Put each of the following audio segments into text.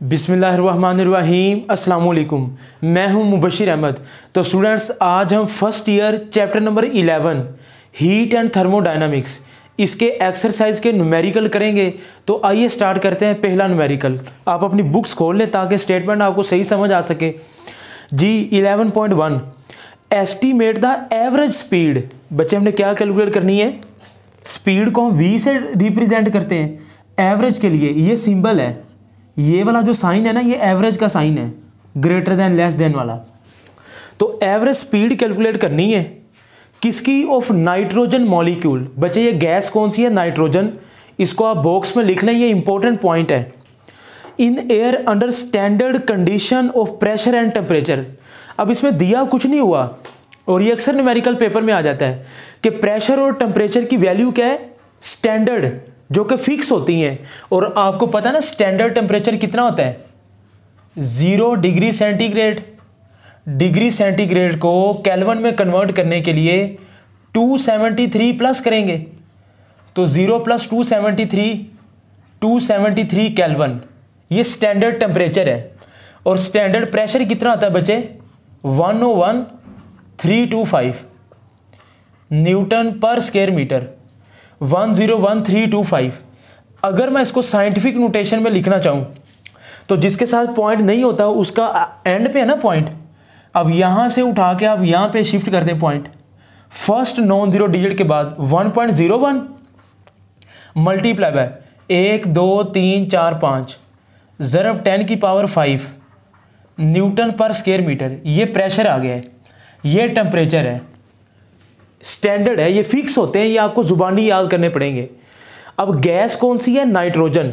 बिस्मिल्लाहिर्रहमानिर्रहीम अस्सलाम वालेकुम। मैं हूं मुबशिर अहमद। तो स्टूडेंट्स, आज हम first year chapter number 11 heat and thermodynamics इसके एक्सरसाइज के न्यूमेरिकल करेंगे। तो आइए स्टार्ट करते हैं। पहला न्यूमेरिकल, आप अपनी बुक्स खोल लें ताकि स्टेटमेंट आपको सही समझ आ सके। जी 11.1 एस्टीमेट द एवरेज स्पीड। बच्चे हमने क्या कैलकुलेट करनी है? स्पीड को हम v से रिप्रेजेंट करते हैं एवरेज के लिए। ये सिंबल है, ये वाला जो साइन है ना, ये एवरेज का साइन है, ग्रेटर देन लेस देन वाला। तो एवरेज स्पीड कैलकुलेट करनी है किसकी? Of nitrogen molecule. बच्चे ये गैस कौन सी है? नाइट्रोजन। इसको आप बॉक्स में लिख लें, ये इंपॉर्टेंट पॉइंट है। In air under standard condition of pressure and temperature. अब इसमें दिया कुछ नहीं हुआ और ये अक्सर न्यूमेरिकल पेपर में आ जाता है कि प्रेशर और टेम्परेचर की वैल्यू क्या है? स्टैंडर्ड, जो कि फिक्स होती हैं। और आपको पता है ना स्टैंडर्ड टेम्परेचर कितना होता है? 0 डिग्री सेंटीग्रेड। डिग्री सेंटीग्रेड को केल्विन में कन्वर्ट करने के लिए 273 प्लस करेंगे। तो 0 + 273 केल्विन, ये स्टैंडर्ड टेम्परेचर है। और स्टैंडर्ड प्रेशर कितना होता है बच्चे? 101,325 न्यूटन पर स्क्वायर मीटर। 101,325। अगर मैं इसको साइंटिफिक नोटेशन में लिखना चाहूँ तो जिसके साथ पॉइंट नहीं होता उसका एंड पे है ना पॉइंट। अब यहाँ से उठा के आप यहाँ पे शिफ्ट कर दें point. First non zero digit के बाद 1.01 मल्टीप्लाई बाय 1 2 3 4 5 ज़रब 10⁵ न्यूटन पर स्क्वायर मीटर। ये प्रेशर आ गया है, ये टेम्परेचर है, स्टैंडर्ड है, ये फिक्स होते हैं, ये आपको जुबानी याद करने पड़ेंगे। अब गैस कौन सी है? नाइट्रोजन।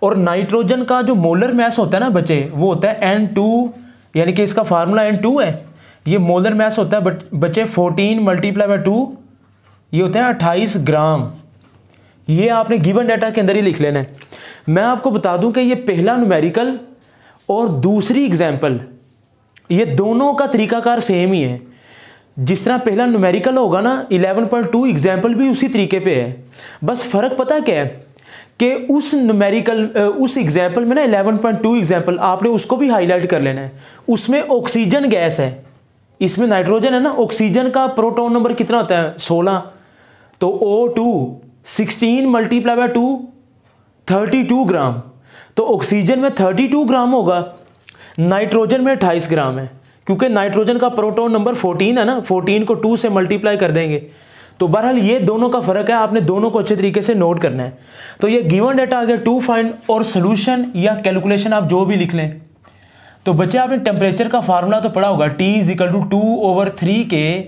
और नाइट्रोजन का जो मोलर मैस होता है ना बच्चे, वो होता है N2, यानी कि इसका फार्मूला N2 है। ये मोलर मैस होता है बच्चे 14 × 2, ये होता है 28 ग्राम। ये आपने गिवन डाटा के अंदर ही लिख लेना है। मैं आपको बता दूं कि ये पहला न्यूमेरिकल और दूसरी एग्जाम्पल, ये दोनों का तरीकाकार सेम ही है। जिस तरह पहला न्यूमेरिकल होगा ना 11.2 एग्जाम्पल भी उसी तरीके पे है। बस फ़र्क पता क्या है कि उस न्यूमेरिकल उस एग्जाम्पल में ना 11.2 एग्जाम्पल आपने उसको भी हाईलाइट कर लेना है। उसमें ऑक्सीजन गैस है, इसमें नाइट्रोजन है ना। ऑक्सीजन का प्रोटॉन नंबर कितना होता है? 16। तो O2 16 × 2 32 ग्राम। तो ऑक्सीजन में 32 ग्राम होगा, नाइट्रोजन में 28 ग्राम है, क्योंकि नाइट्रोजन का प्रोटॉन नंबर 14 है ना। 14 को 2 से मल्टीप्लाई कर देंगे। तो बहरहाल ये दोनों का फर्क है, आपने दोनों को अच्छे तरीके से नोट करना है। तो ये गिवन डाटा आ गया। टू फाइंड और सोल्यूशन या कैलकुलेशन आप जो भी लिख लें। तो बच्चे आपने टेम्परेचर का फार्मूला तो पढ़ा होगा, T = 2/3 के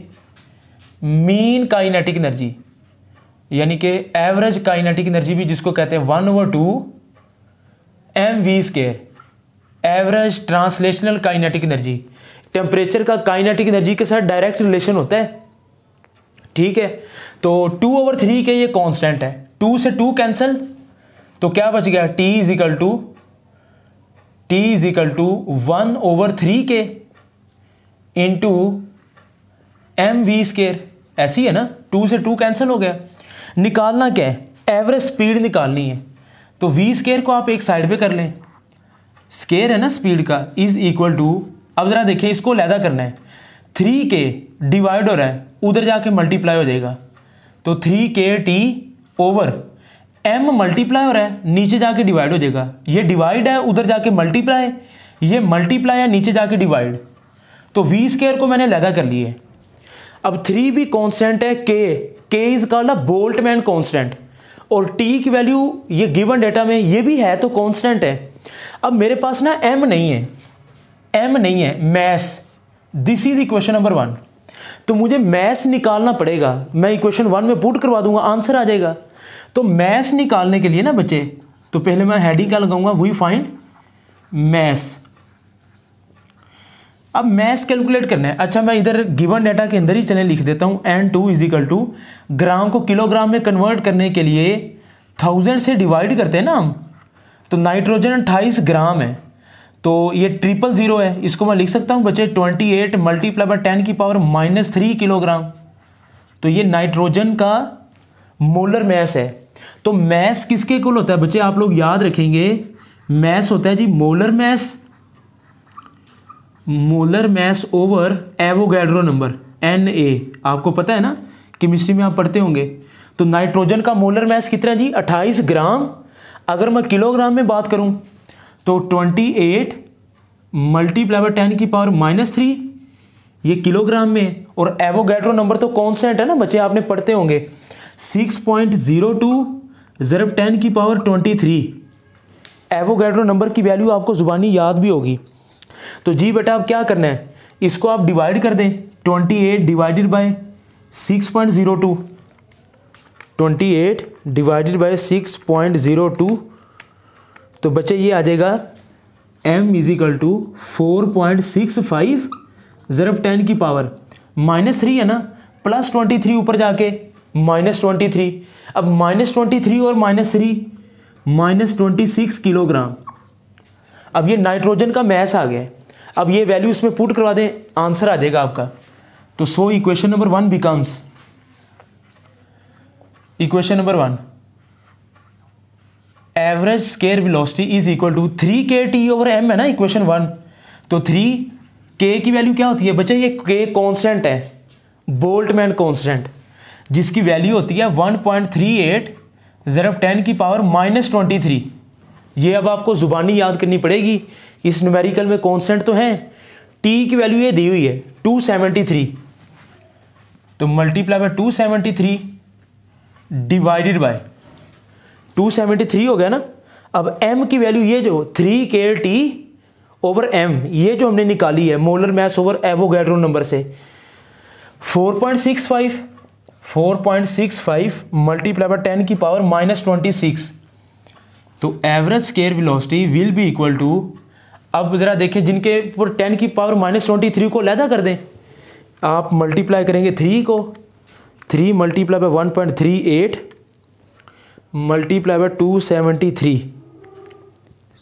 मीन काइनेटिक एनर्जी, यानी कि एवरेज काइनेटिक एनर्जी भी जिसको कहते हैं 1/2 mv², average translational kinetic energy. Temperature का काइनेटिक एनर्जी के साथ डायरेक्ट रिलेशन होता है, ठीक है। तो 2/3 के ये कांस्टेंट है, 2 से 2 कैंसिल, तो क्या बच गया? T = 1/3 के इंटू mv²। ऐसी है ना, 2 से 2 कैंसिल हो गया। निकालना क्या है? एवरेज स्पीड निकालनी है। तो v² को आप एक साइड पे कर लें, स्केयर है ना स्पीड का, = अब जरा देखिए इसको लैदा करना है। 3k डिवाइड हो रहा है, उधर जाके मल्टीप्लाई हो जाएगा। तो 3kT ओवर m मल्टीप्लाई हो रहा है, नीचे जाके डिवाइड हो जाएगा। ये डिवाइड है, उधर जाके मल्टीप्लाई, ये मल्टीप्लाई है, नीचे जाके डिवाइड। तो v² को मैंने लैदा कर लिए। अब 3 भी कॉन्स्टेंट है, k is called a Boltzmann constant. और t की वैल्यू ये गिवन डेटा में ये भी है, तो कॉन्स्टेंट है। अब मेरे पास ना m नहीं है, mass. This is equation number 1। तो मुझे मैस निकालना पड़ेगा। मैं इक्वेशन 1 में पुट करवा दूंगा, आंसर आ जाएगा। तो मैस निकालने के लिए ना बच्चे, तो पहले मैं हेडिंग क्या लगाऊंगा? We find mass. अब मैस कैलकुलेट करना है। अच्छा, मैं इधर गिवन डाटा के अंदर ही चले लिख देता हूँ। N2 = ग्राम को किलोग्राम में कन्वर्ट करने के लिए 1000 से डिवाइड करते हैं ना हम। तो नाइट्रोजन 28 ग्राम है, तो ये 000 है, इसको मैं लिख सकता हूँ बच्चे 28 × 10⁻³ किलोग्राम। तो ये नाइट्रोजन का मोलर मैस है। तो मैस किसके इक्वल होता है बच्चे? आप लोग याद रखेंगे, मैस होता है जी molar mass over Avogadro number Na। आपको पता है ना, केमिस्ट्री में आप पढ़ते होंगे। तो नाइट्रोजन का मोलर मैस कितना जी 28 ग्राम। अगर मैं किलोग्राम में बात करूं तो 28 मल्टीप्लाई बाय 10 की पावर -3, ये किलोग्राम में। और एवोगैड्रो नंबर तो कांस्टेंट है ना बच्चे, आपने पढ़ते होंगे 6.02 ज़रब 10 की पावर 23। एवोगैड्रो नंबर की वैल्यू आपको जुबानी याद भी होगी। तो जी बेटा अब क्या करना है, इसको आप डिवाइड कर दें। 28 डिवाइडेड बाय 6.02, 28 डिवाइडेड बाय 6.02, तो बच्चे ये आ जाएगा m = 4.65 ज़रब 10 की पावर -3 है ना, +23 ऊपर जाके -23। अब -23 और -3 -26 किलोग्राम। अब ये नाइट्रोजन का मैस आ गया। अब ये वैल्यू इसमें पुट करवा दें, आंसर आ जाएगा आपका। तो so equation number 1 becomes, equation number 1, average square velocity is equal to 3kT/m है ना इक्वेशन 1। तो 3k की वैल्यू क्या होती है बच्चे, ये k कांस्टेंट है, बोल्टमैन कांस्टेंट, जिसकी वैल्यू होती है 1.38 ज़रब 10 की पावर -23। ये अब आपको जुबानी याद करनी पड़ेगी। इस न्यूमेरिकल में कांस्टेंट तो है, t की वैल्यू ये दी हुई है 273, तो मल्टीप्लाई बाय 273 डिवाइडेड बाय 273 हो गया ना। अब m की वैल्यू ये जो 3kT/m, ये जो हमने निकाली है molar mass over Avogadro number से 4.65 मल्टीप्लाई बाय 10 की पावर -26। तो average square velocity will be equal to, अब ज़रा देखें जिनके ऊपर 10 की पावर -23 को लैदा कर दें, आप मल्टीप्लाई करेंगे 3 को, 3 मल्टीप्लाई बाय 1.38 मल्टीप्लाई बाय 273,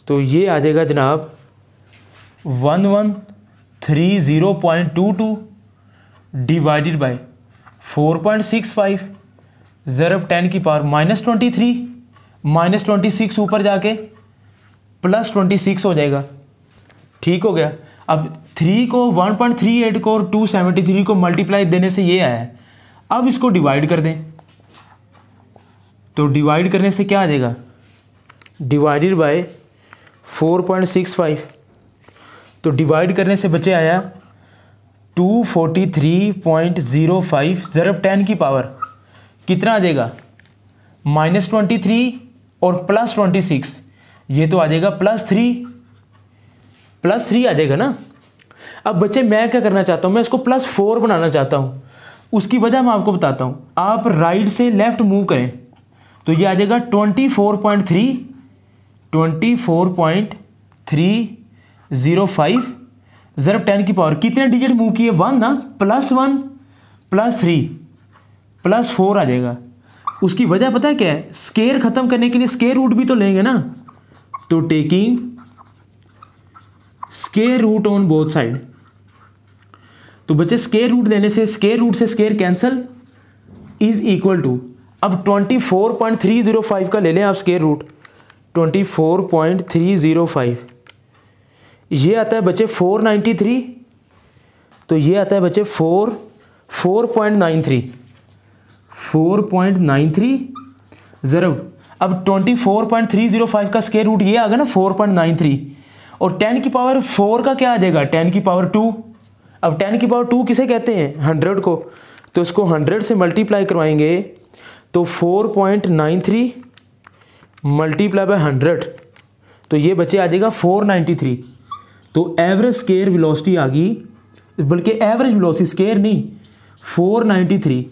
तो ये आ जाएगा जनाब 1130.22 डिवाइडेड बाय 4.65 ज़रब 10 की पावर -23, -26 ऊपर जाके +26 हो जाएगा। ठीक हो गया। अब 3 को 1.38 को और 273 को मल्टीप्लाई देने से ये आया है। अब इसको डिवाइड कर दें, तो डिवाइड करने से क्या आ जाएगा, डिवाइडेड बाय 4.65, तो डिवाइड करने से बच्चे आया 243.05 ज़रब 10 की पावर कितना आ जाएगा -23 और +26, ये तो आ जाएगा +3 आ जाएगा ना। अब बच्चे मैं क्या करना चाहता हूँ, मैं इसको +4 बनाना चाहता हूँ। उसकी वजह मैं आपको बताता हूँ। आप राइट से लेफ्ट मूव करें तो ये आ जाएगा 24.305 ज़रब 10 की पावर, कितने डिजिट मूव किए 1 ना, +1 +3 +4 आ जाएगा। उसकी वजह पता है क्या है, स्केयर खत्म करने के लिए स्केयर रूट भी तो लेंगे ना, तो taking square root on both side. तो बच्चे स्केयर रूट लेने से स्केयर रूट से square cancel is equal to, अब 24.305 का ले लें आप स्केयर रूट, 24.305 ये आता है बच्चे 493, तो ये आता है बच्चे 4.93 ज़रब, अब 24.305 का स्केयर रूट ये आ गया ना 4.93, और 10 की पावर 4 का क्या आ जाएगा 10 की पावर 2। अब 10 की पावर 2 किसे कहते हैं 100 को, तो इसको 100 से मल्टीप्लाई करवाएंगे तो 4.93 मल्टीप्लाई बाय 100, तो ये बच्चे आ जाएगा 493। तो एवरेज स्केयर वेलोसिटी आ गई, बल्कि एवरेज वेलोसिटी स्केयर नहीं 493,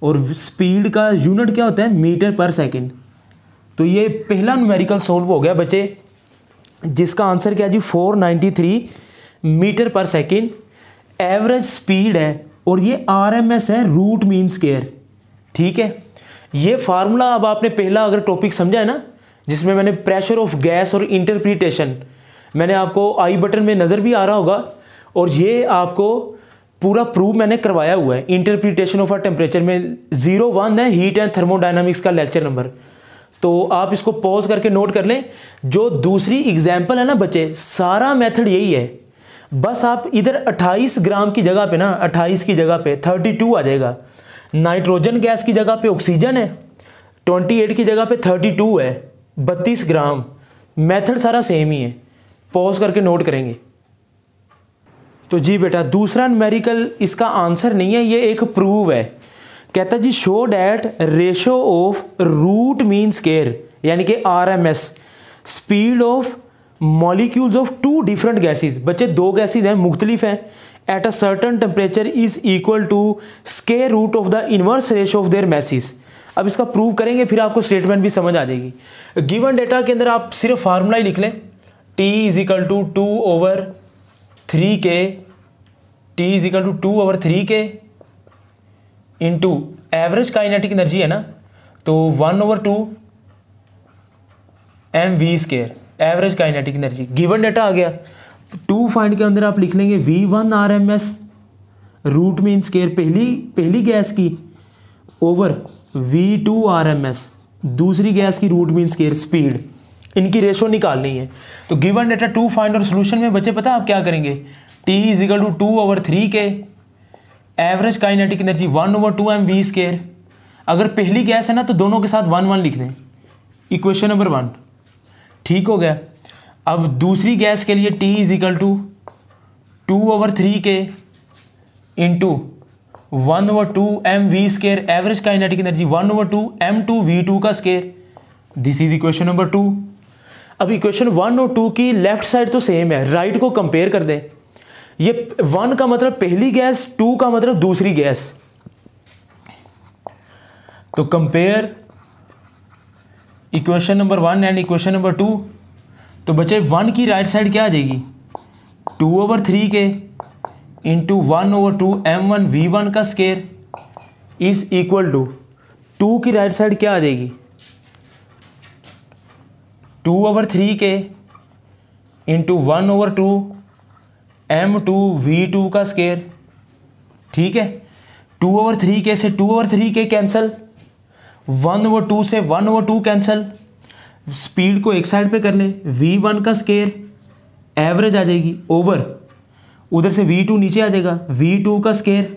और स्पीड का यूनिट क्या होता है मीटर पर सेकंड। तो ये पहला न्यूमेरिकल सॉल्व हो गया बच्चे, जिसका आंसर क्या जी 493 मीटर पर सेकंड एवरेज स्पीड है, और ये RMS है रूट मीन स्केयर। ठीक है, ये फार्मूला अब आपने पहला अगर टॉपिक समझा है ना, जिसमें मैंने प्रेशर ऑफ गैस और इंटरप्रिटेशन, मैंने आपको आई बटन में नज़र भी आ रहा होगा, और ये आपको पूरा प्रूव मैंने करवाया हुआ है इंटरप्रिटेशन ऑफ अ टेम्परेचर में 01 है हीट एंड थर्मोडायनामिक्स का लेक्चर नंबर। तो आप इसको पॉज करके नोट कर लें। जो दूसरी एग्जाम्पल है ना बच्चे, सारा मेथड यही है, बस आप इधर 28 ग्राम की जगह पे ना 28 की जगह पे 32 आ जाएगा। नाइट्रोजन गैस की जगह पे ऑक्सीजन है, 28 की जगह पे 32 है, 32 ग्राम। मेथड सारा सेम ही है, पॉज करके नोट करेंगे। तो जी बेटा दूसरा न्यूमेरिकल इसका आंसर नहीं है, ये एक प्रूव है। कहता जी show that ratio of root mean square यानी कि RMS speed of molecules of two different gases. बच्चे दो गैसेस हैं, मुख्तलिफ हैं, at a certain temperature is equal to square root of the inverse ratio of their masses. अब इसका prove करेंगे, फिर आपको स्टेटमेंट भी समझ आ जाएगी। गिवन डेटा के अंदर आप सिर्फ फार्मूला ही लिख लें, T is equal to 2/3K, T is equal to 2/3K into average kinetic energy है ना, तो 1/2 mv², average kinetic energy. Given data आ गया, 2 फाइंड के अंदर आप लिख लेंगे V1 RMS root mean square पहली गैस की ओवर V2 RMS दूसरी गैस की रूट मीन स्केयर स्पीड। इनकी रेशो निकालनी है। तो गिवन डेटा 2 फाइंड और सोल्यूशन में बच्चे पता आप क्या करेंगे, T is equal to 2/3K, average kinetic energy 1/2 mv²। अगर पहली गैस है ना तो दोनों के साथ 1 लिख दें, इक्वेशन नंबर 1 ठीक हो गया। अब दूसरी गैस के लिए T is equal to 2/3K into 1/2 mv², average kinetic energy 1/2 m2v2 का square. This is equation number 2। अब इक्वेशन 1 और 2 की लेफ्ट साइड तो सेम है, राइट को कंपेयर कर दें। ये 1 का मतलब पहली गैस, 2 का मतलब दूसरी गैस। तो compare equation number 1 and equation number 2। तो बच्चे 1 की राइट साइड क्या आ जाएगी, 2/3K इंटू 1/2 m1v1 का स्केयर इज इक्वल टू 2 की राइट साइड क्या आ जाएगी, 2/3K इंटू 1/2 m2v2 का स्केयर। ठीक है, 2/3K से 2/3K कैंसल, 1/2 से 1/2 कैंसल। स्पीड को एक साइड पे कर लें, V1 का स्केयर एवरेज आ जाएगी ओवर, उधर से V2 नीचे आ जाएगा, V2 का स्केयर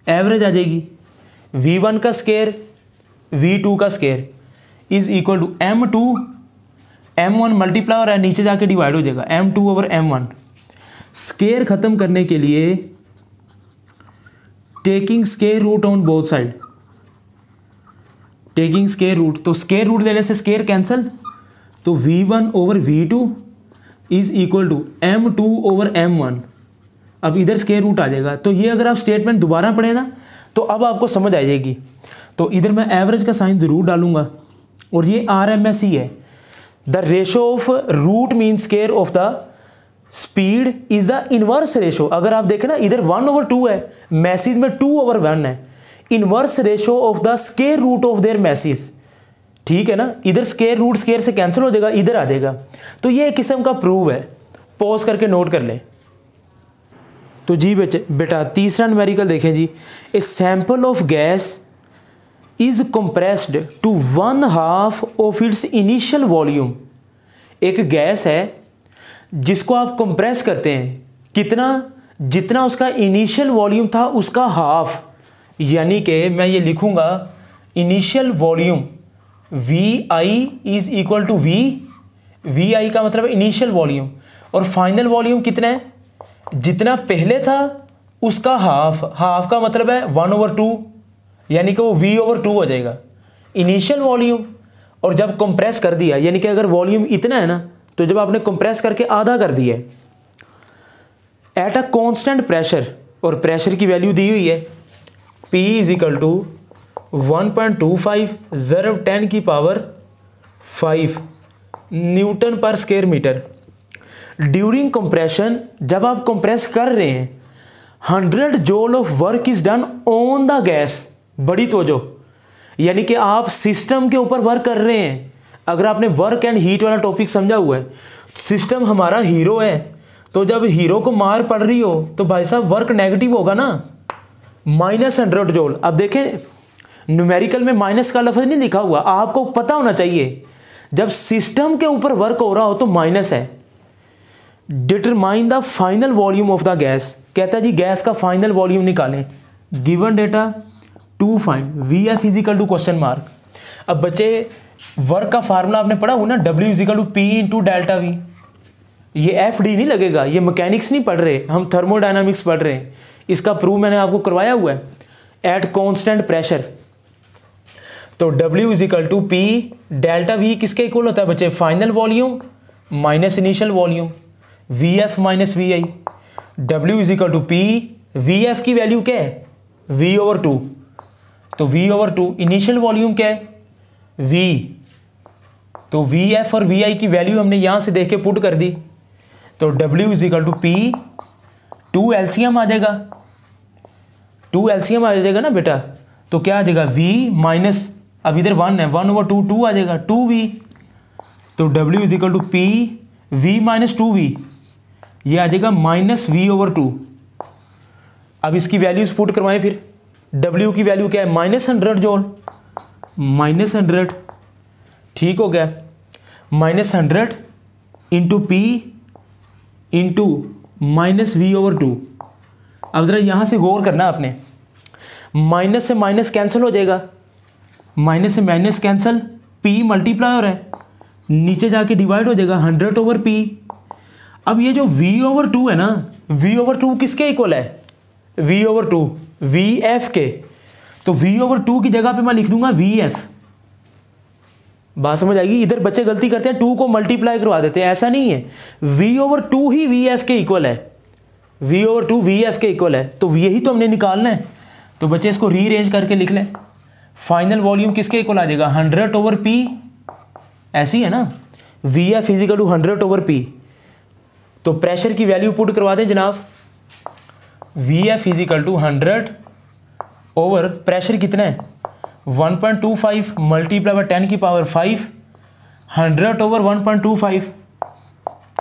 एवरेज आ जाएगी, V1 का स्केयर V2 का square is equal to M1 multiply हो रहा है, नीचे जाके डिवाइड हो जाएगा M2/M1। स्केयर खत्म करने के लिए taking square root on both side, taking square root, तो स्केयर रूट लेने से स्केयर कैंसल, तो V1/V2 is equal to M2/M1। अब इधर स्केयर रूट आ जाएगा। तो ये अगर आप स्टेटमेंट दोबारा पढ़े ना तो अब आपको समझ आ जाएगी। तो इधर मैं एवरेज का साइन ज़रूर डालूंगा और ये RMS ही है। The ratio of root mean square of the speed is the inverse ratio. अगर आप देखें ना इधर 1/2 है, मैसेज में 2/1 है, inverse ratio of the square root of their masses. ठीक है ना, इधर स्केयर रूट स्केयर से कैंसिल हो जाएगा, इधर आ जाएगा। तो ये एक किस्म का प्रूव है, पॉज करके नोट कर ले। तो जी बेटा तीसरा न्यूमेरिकल देखें जी, a sample of gas is compressed to 1/2 of its initial volume. एक गैस है जिसको आप कंप्रेस करते हैं, कितना, जितना उसका इनिशियल वॉल्यूम था उसका हाफ, यानी कि मैं ये लिखूंगा initial volume VI is equal to VI का मतलब इनिशियल वॉल्यूम, और फाइनल वॉल्यूम कितना है, जितना पहले था उसका हाफ, हाफ का मतलब है 1/2, यानी कि वो V/2 हो जाएगा इनिशियल वॉल्यूम। और जब कंप्रेस कर दिया, यानी कि अगर वॉल्यूम इतना है ना, तो जब आपने कंप्रेस करके आधा कर दिया एट अ कांस्टेंट प्रेशर, और प्रेशर की वैल्यू दी हुई है P इज इक्वल टू 1.25 ज़रब 10⁵ न्यूटन पर स्क्वायर मीटर। ड्यूरिंग कंप्रेशन, जब आप कंप्रेस कर रहे हैं, 100 joule of work is done on the gas. बड़ी तवज्जो, यानी कि आप सिस्टम के ऊपर वर्क कर रहे हैं। अगर आपने वर्क एंड हीट वाला टॉपिक समझा हुआ है, सिस्टम हमारा हीरो है, तो जब हीरो को मार पड़ रही हो तो भाई साहब वर्क नेगेटिव होगा ना, -100 जूल। अब देखें न्यूमेरिकल में माइनस का लफ्ज़ नहीं लिखा हुआ, आपको पता होना चाहिए जब सिस्टम के ऊपर वर्क हो रहा हो तो माइनस है। Determine the final volume of the gas, कहता है जी गैस का फाइनल वॉल्यूम निकालें। Given data to find V F is equal to question mark. अब बच्चे वर्क का फार्मूला आपने पढ़ा हुआ ना, W is equal to P into delta V. ये एफ डी नहीं लगेगा, ये मैकेनिक्स नहीं पढ़ रहे, हम थर्मोडायनामिक्स पढ़ रहे हैं। इसका प्रूव मैंने आपको करवाया हुआ है एट कॉन्स्टेंट प्रेशर। तो W is equal to P delta V किसके इक्वल होता है बच्चे, final volume minus initial volume, V F minus V I. W is equal to P, V F की वैल्यू क्या है, वी ओवर टू, तो V over two. Initial volume क्या है, वी, तो वी एफ और वी आई की वैल्यू हमने यहां से देख के पुट कर दी। तो W is equal to P, two LCM आ जाएगा, टू एलसीएम आ जाएगा ना बेटा, तो क्या आ जाएगा वी माइनस, अब इधर वन है, वन ओवर टू, टू आ जाएगा, टू वी। तो W is equal to P V minus two V, ये आ जाएगा माइनस वी ओवर टू। अब इसकी वैल्यूज पुट करवाएं फिर। डब्ल्यू की वैल्यू क्या है, माइनस 100 जूल, माइनस 100, ठीक हो गया, minus 100 into P into minus V over two. अब ज़रा यहाँ से गौर करना आपने, माइनस से माइनस कैंसिल हो जाएगा, माइनस से माइनस कैंसिल, पी मल्टीप्लाई हो रहा है, नीचे जाके डिवाइड हो जाएगा 100 ओवर पी। अब ये जो v ओवर टू है ना, v ओवर टू किसके इक्वल है, v over two V F के। तो v ओवर टू की जगह पे मैं लिख दूंगा वी एफ। बात समझ आएगी। इधर बच्चे गलती करते हैं, टू को मल्टीप्लाई करवा देते हैं, ऐसा नहीं है, v ओवर टू ही वी एफ के इक्वल है, v over two V F के इक्वल है। तो यही तो हमने निकालना है। तो बच्चे इसको रीअरेंज करके लिख लें। फाइनल वॉल्यूम किसके इक्वल आ जाएगा, 100 ओवर पी, ऐसी है ना, V F is equal to 100 over P. तो प्रेशर की वैल्यू पुट करवा दें जनाब, V F is equal to 100 over pressure कितना है 1.25 मल्टीप्लाई बाय 10 की पावर 5, 100 ओवर 1.25,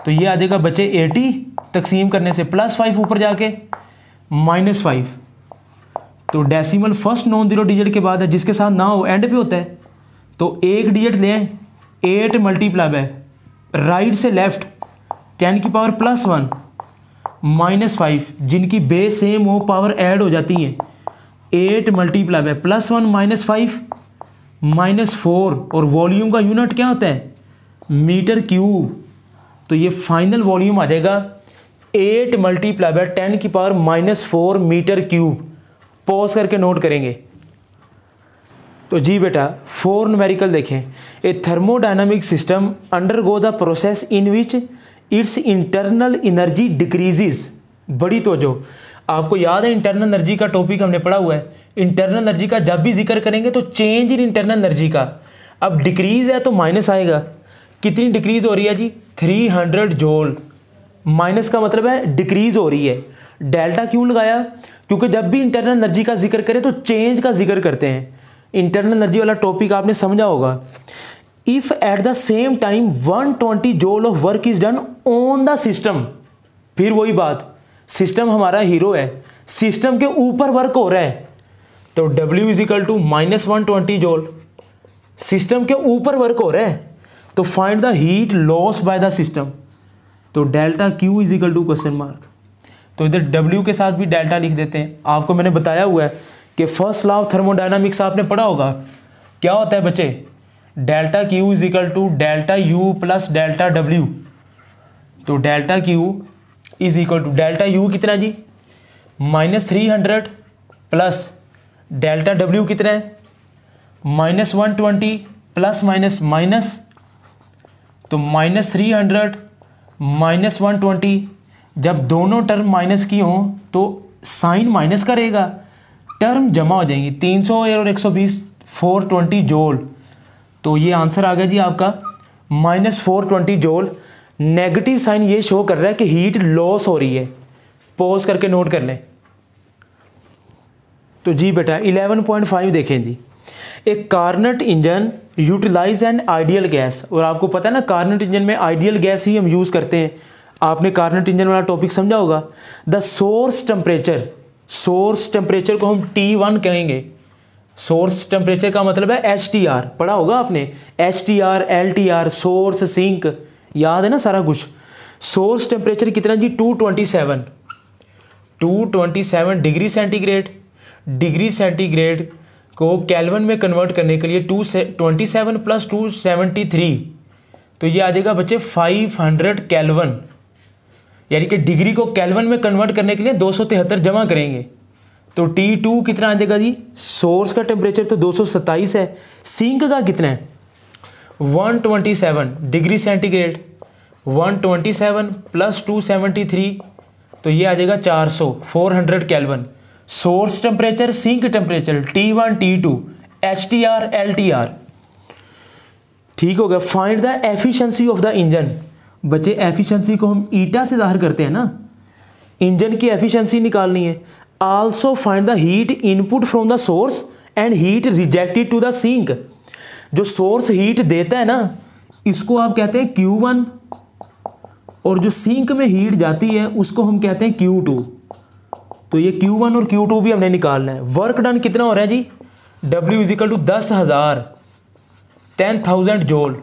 तो ये आ जाएगा बच्चे 80, तकसीम करने से +5 ऊपर जाके -5। तो decimal first non zero digit के बाद है, जिसके साथ ना हो एंड पे होता है, तो एक डिजिट लें, 8 मल्टीप्लाई बाय राइट से लेफ्ट 10 की पावर +1 -5, जिनकी बेस सेम हो पावर ऐड हो जाती है, 8 मल्टीप्लाई बाय +1 -5 -4, और वॉल्यूम का यूनिट क्या होता है, मीटर क्यूब। तो ये फाइनल वॉल्यूम आ जाएगा 8 मल्टीप्लाई बाय 10 की पावर -4 मीटर क्यूब। पॉज करके नोट करेंगे। तो जी बेटा 4 न्यूमेरिकल देखें। A thermodynamic system undergo the process in which its internal energy decreases. बड़ी तवज्जो, आपको याद है इंटरनल एनर्जी का टॉपिक हमने पढ़ा हुआ है। इंटरनल एनर्जी का जब भी जिक्र करेंगे तो चेंज इन इंटरनल एनर्जी का, अब डिक्रीज है तो माइनस आएगा। कितनी डिक्रीज हो रही है जी, 300 जूल। माइनस का मतलब है डिक्रीज हो रही है। डेल्टा क्यों लगाया, क्योंकि जब भी इंटरनल एनर्जी का जिक्र करें तो चेंज का जिक्र करते हैं। इंटरनल एनर्जी वाला टॉपिक आपने समझा होगा। If at the same time 120 joule of work is done on the system, फिर वही बात, सिस्टम हमारा हीरो है, सिस्टम के ऊपर वर्क हो रहा है, तो W is equal to -120 joule, system के ऊपर वर्क हो रहा है, तो find the heat loss by the system. तो delta Q is equal to question mark. तो इधर W के साथ भी डेल्टा लिख देते हैं। आपको मैंने बताया हुआ है कि फर्स्ट लॉ ऑफ थर्मोडायनामिक्स आपने पढ़ा होगा, क्या होता है बच्चे, delta Q is equal to delta U plus delta W। तो delta Q is equal to delta U कितना जी, -300 प्लस डेल्टा W कितना है, -120 प्लस माइनस माइनस, तो -300 -120, जब दोनों टर्म माइनस की हों तो साइन माइनस करेगा, टर्म जमा हो जाएंगी, 300 और 120 420 जूल। तो ये आंसर आ गया जी आपका -420 जूल। नेगेटिव साइन ये शो कर रहा है कि हीट लॉस हो रही है। पॉज करके नोट कर लें। तो जी बेटा 11.5 देखें जी, एक Carnot engine utilize an ideal gas. और आपको पता है ना कार्नेट इंजन में आइडियल गैस ही हम यूज़ करते हैं। आपने कार्नेट इंजन वाला टॉपिक समझा होगा। द सोर्स टेम्परेचर को हम T1 कहेंगे। सोर्स टेम्परेचर का मतलब है HTR, पढ़ा होगा आपने, HTR, LTR, सोर्स, सिंक, याद है ना सारा कुछ। सोर्स टेम्परेचर कितना जी 227 डिग्री सेंटीग्रेड। डिग्री सेंटीग्रेड को केल्विन में कन्वर्ट करने के लिए 227 प्लस 273, तो ये आ जाएगा बच्चे 500 केल्विन, यानी कि डिग्री को केल्विन में कन्वर्ट करने के लिए 273 जमा करेंगे। तो T2 कितना आ जाएगा जी, सोर्स का टेम्परेचर तो 227 है, सिंक का कितना है 127 डिग्री सेंटीग्रेड, 127 प्लस 273, तो ये आ जाएगा 400 kelvin. Source temperature, sink temperature, T1 T2, HTR LTR, ठीक हो गया। Find the efficiency of the engine. बच्चे एफिशिएंसी को हम ईटा से ज़ाहिर करते हैं ना, इंजन की एफिशिएंसी निकालनी है। Also find the heat input from the source and heat rejected to the sink. जो सोर्स हीट देता है ना, इसको आप कहते हैं Q1, और जो सिंक में हीट जाती है उसको हम कहते हैं Q2। तो ये Q1 और Q2 भी हमने निकालना है। वर्क डन कितना हो रहा है जी, W is equal to 10,000 joule.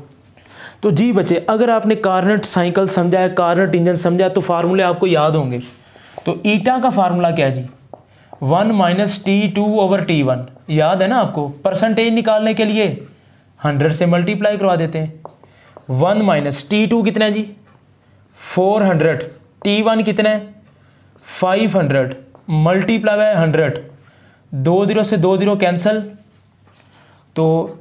तो जी बच्चे, अगर आपने कार्नट साइकिल समझा है, कार्नट इंजन समझा है, तो फार्मूले आपको याद होंगे। तो ईटा का फार्मूला क्या है जी, 1 माइनस T2/T1, याद है ना आपको। परसेंटेज निकालने के लिए 100 से मल्टीप्लाई करवा देते हैं। 1 माइनस T2 कितना है जी 400, T1 कितना है 500, मल्टीप्लाई बाय 100, 2 0 से 2 0 कैंसिल, तो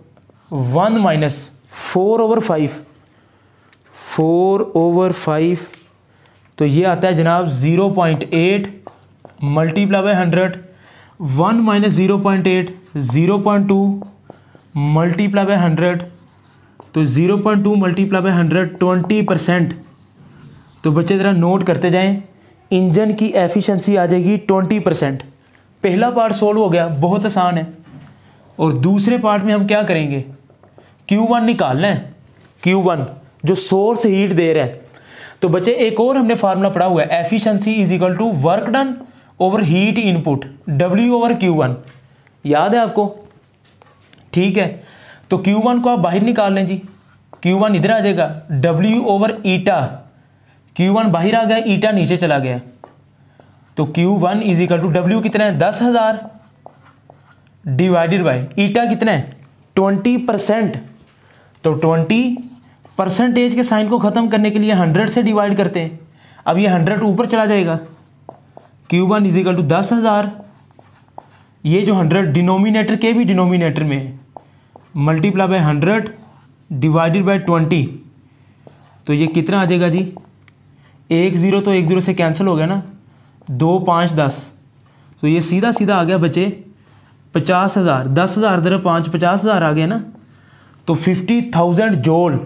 1 माइनस 4/5, तो ये आता है जनाब 0.8 multiply by 100, 1 minus 0.8 0.2 multiply by 100, तो 0.2 मल्टीप्लाई बाय 100 20%। तो बच्चे ज़रा नोट करते जाएं, इंजन की एफिशिएंसी आ जाएगी 20%। पहला पार्ट सोल्व हो गया, बहुत आसान है। और दूसरे पार्ट में हम क्या करेंगे, Q1 निकालना है, Q1 जो सोर्स हीट दे रहा है। तो बच्चे एक और हमने फार्मूला पढ़ा हुआ है, efficiency is equal to work done over heat input, W/Q1, याद है आपको, ठीक है। तो Q1 को आप बाहर निकाल लें जी, Q1 इधर आ जाएगा, W/ईटा, Q1 बाहर आ गया, ईटा नीचे चला गया, तो Q1 is equal to W कितना है 10,000 डिवाइडेड बाय ईटा कितना है 20%। तो 20% के साइन को ख़त्म करने के लिए 100 से डिवाइड करते हैं। अब ये 100 ऊपर चला जाएगा, Q1 इज इक्वल टू 10,000, ये जो 100 डिनोमिनेटर के भी डिनोमिनेटर में है, मल्टीप्लाई बाय 100 डिवाइडेड बाय 20, तो ये कितना आ जाएगा जी 1 0, तो 1 0 से कैंसिल हो गया ना, 2 5 10, तो ये सीधा सीधा आ गया बच्चे 50,000, 10,000 दर 5 50,000 आ गया ना, तो 50,000 जूल।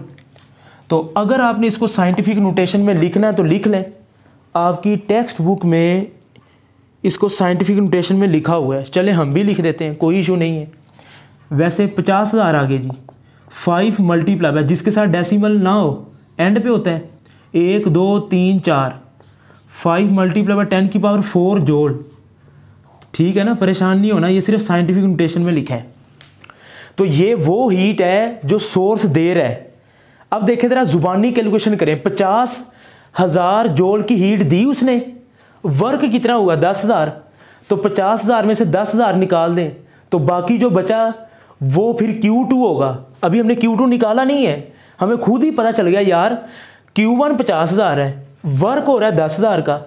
तो अगर आपने इसको साइंटिफिक नोटेशन में लिखना है तो लिख लें, आपकी टेक्स्ट बुक में इसको साइंटिफिक नोटेशन में लिखा हुआ है, चले हम भी लिख देते हैं, कोई इशू नहीं है। वैसे 50,000 आ गए जी, 5 मल्टीप्लाई बाय, जिसके साथ डेसिमल ना हो, एंड पे होता है 1 2 3 4, 5 मल्टीप्लाई बाय 10⁴ जूल, ठीक है ना, परेशान नहीं होना, ये सिर्फ साइंटिफिक नोटेशन में लिखा है। तो ये वो हीट है जो सोर्स दे रहा है। अब देखें ज़रा जुबानी कैलकुलेशन करें, 50,000 जूल की हीट दी उसने, वर्क कितना हुआ 10,000, तो 50,000 में से 10,000 निकाल दें, तो बाकी जो बचा वो फिर Q2 होगा। अभी हमने Q2 निकाला नहीं है, हमें खुद ही पता चल गया यार Q1 50,000 है, वर्क हो रहा है 10,000 का,